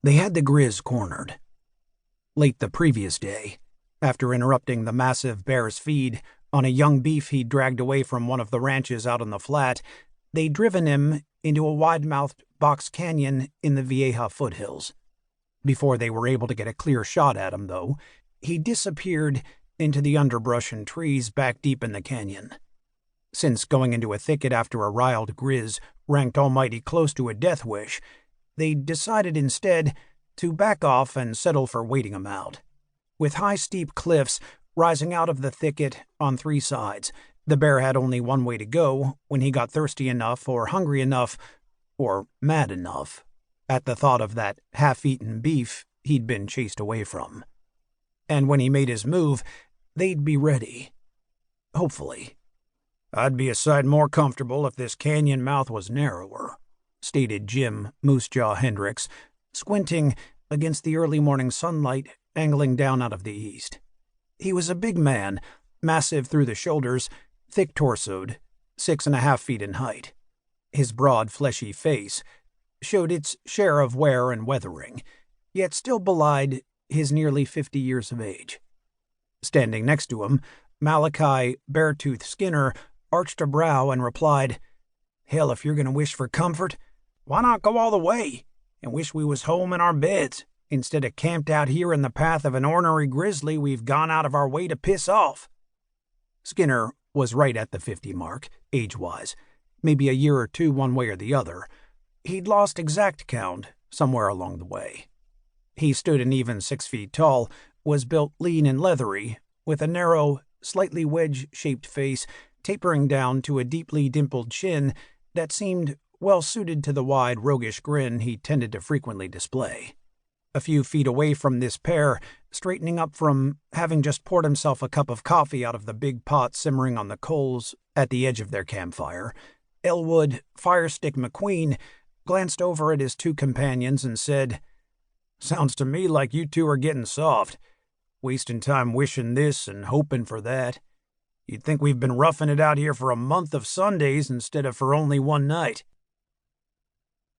They had the Grizz cornered. Late the previous day, after interrupting the massive bear's feed on a young beef he'd dragged away from one of the ranches out on the flat, they'd driven him into a wide-mouthed box canyon in the Vieja foothills. Before they were able to get a clear shot at him, though, he disappeared into the underbrush and trees back deep in the canyon. Since going into a thicket after a riled Grizz ranked almighty close to a death wish, they decided instead to back off and settle for waiting him out. With high steep cliffs rising out of the thicket on three sides, the bear had only one way to go when he got thirsty enough or hungry enough or mad enough at the thought of that half-eaten beef he'd been chased away from. And when he made his move, they'd be ready. Hopefully. "I'd be a sight more comfortable if this canyon mouth was narrower," stated Jim Moosejaw Hendricks, squinting against the early morning sunlight angling down out of the east. He was a big man, massive through the shoulders, thick-torsoed, 6.5 feet in height. His broad, fleshy face showed its share of wear and weathering, yet still belied his nearly 50 years of age. Standing next to him, Malachi Beartooth Skinner arched a brow and replied, "Hell, if you're going to wish for comfort, why not go all the way and wish we was home in our beds, instead of camped out here in the path of an ornery grizzly we've gone out of our way to piss off?" Skinner was right at the 50 mark, age-wise, maybe a year or two one way or the other. He'd lost exact count somewhere along the way. He stood an even 6 feet tall, was built lean and leathery, with a narrow, slightly wedge-shaped face tapering down to a deeply dimpled chin that seemed well suited to the wide, roguish grin he tended to frequently display. A few feet away from this pair, straightening up from having just poured himself a cup of coffee out of the big pot simmering on the coals at the edge of their campfire, Elwood Firestick McQueen glanced over at his two companions and said, "Sounds to me like you two are getting soft, wasting time wishing this and hoping for that. You'd think we've been roughing it out here for a month of Sundays instead of for only one night."